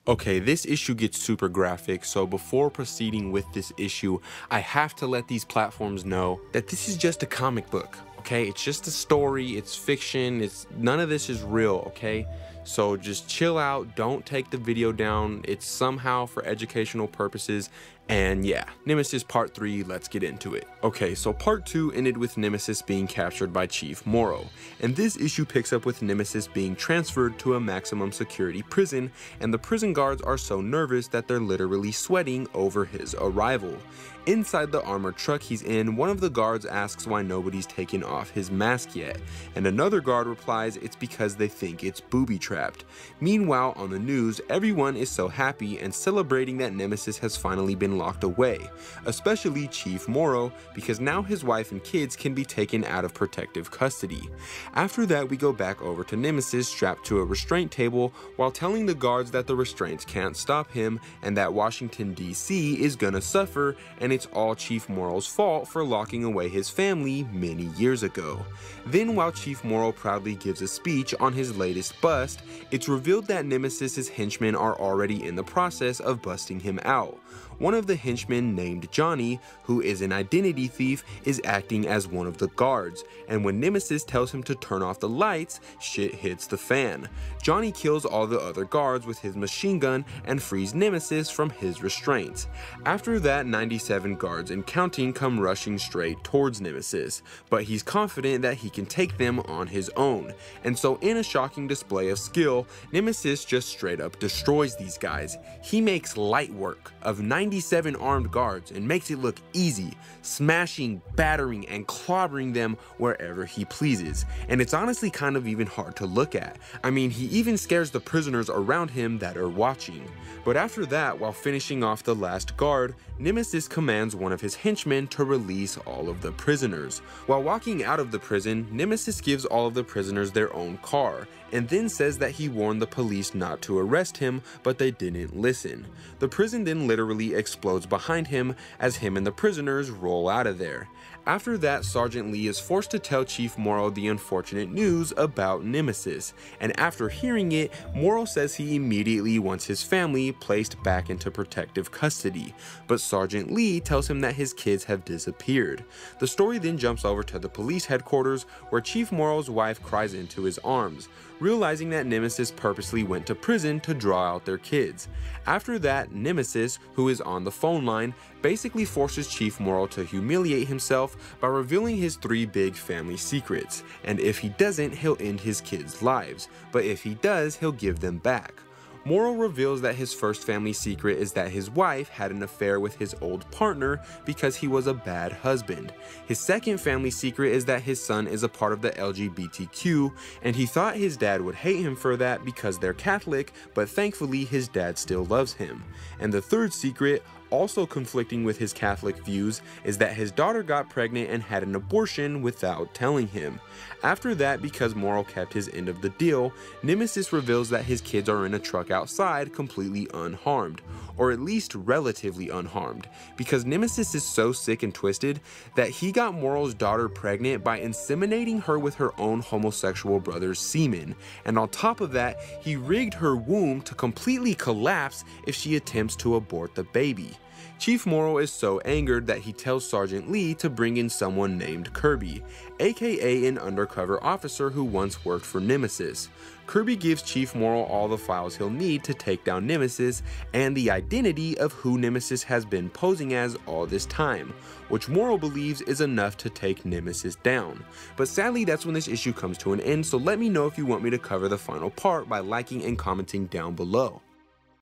Okay, this issue gets super graphic, so before proceeding with this issue, I have to let these platforms know that this is just a comic book, okay? It's just a story, it's fiction, none of this is real, okay? So just chill out, don't take the video down, it's somehow for educational purposes, and yeah, Nemesis Part 3, let's get into it. Okay, so Part 2 ended with Nemesis being captured by Chief Morrow, and this issue picks up with Nemesis being transferred to a maximum security prison, and the prison guards are so nervous that they're literally sweating over his arrival. Inside the armored truck he's in, one of the guards asks why nobody's taken off his mask yet, and another guard replies it's because they think it's booby-trapped. Meanwhile, on the news, everyone is so happy and celebrating that Nemesis has finally been locked away, especially Chief Morrow, because now his wife and kids can be taken out of protective custody. After that, we go back over to Nemesis strapped to a restraint table while telling the guards that the restraints can't stop him and that Washington, D.C. is gonna suffer, and it's all Chief Morrow's fault for locking away his family many years ago. Then, while Chief Morrow proudly gives a speech on his latest bust, it's revealed that Nemesis's henchmen are already in the process of busting him out. One of the henchmen, named Johnny, who is an identity thief, is acting as one of the guards, and when Nemesis tells him to turn off the lights, shit hits the fan. Johnny kills all the other guards with his machine gun and frees Nemesis from his restraints. After that, 97 guards and counting come rushing straight towards Nemesis, but he's confident that he can take them on his own, and so in a shocking display of skill, Nemesis just straight up destroys these guys. He makes light work of 97 armed guards and makes it look easy, smashing, battering, and clobbering them wherever he pleases, and it's honestly kind of even hard to look at. I mean, he even scares the prisoners around him that are watching. But after that, while finishing off the last guard, Nemesis commands one of his henchmen to release all of the prisoners. While walking out of the prison, Nemesis gives all of the prisoners their own car, and then says that he warned the police not to arrest him, but they didn't listen. The prison then literally explodes behind him as him and the prisoners roll out of there. After that, Sergeant Lee is forced to tell Chief Morrow the unfortunate news about Nemesis, and after hearing it, Morrow says he immediately wants his family placed back into protective custody, but Sergeant Lee tells him that his kids have disappeared. The story then jumps over to the police headquarters, where Chief Morrow's wife cries into his arms, realizing that Nemesis purposely went to prison to draw out their kids. After that, Nemesis, who is on the phone line, basically forces Chief Morrow to humiliate himself by revealing his 3 big family secrets, and if he doesn't, he'll end his kids' lives, but if he does, he'll give them back. Morrow reveals that his first family secret is that his wife had an affair with his old partner because he was a bad husband. His second family secret is that his son is a part of the LGBTQ, and he thought his dad would hate him for that because they're Catholic, but thankfully his dad still loves him. And the third secret, also conflicting with his Catholic views, is that his daughter got pregnant and had an abortion without telling him. After that, because Morrow kept his end of the deal, Nemesis reveals that his kids are in a truck outside completely unharmed, or at least relatively unharmed, because Nemesis is so sick and twisted that he got Morrow's daughter pregnant by inseminating her with her own homosexual brother's semen, and on top of that, he rigged her womb to completely collapse if she attempts to abort the baby. Chief Morrow is so angered that he tells Sergeant Lee to bring in someone named Kirby, aka an undercover officer who once worked for Nemesis. Kirby gives Chief Morrow all the files he'll need to take down Nemesis and the identity of who Nemesis has been posing as all this time, which Morrow believes is enough to take Nemesis down. But sadly, that's when this issue comes to an end, so let me know if you want me to cover the final part by liking and commenting down below.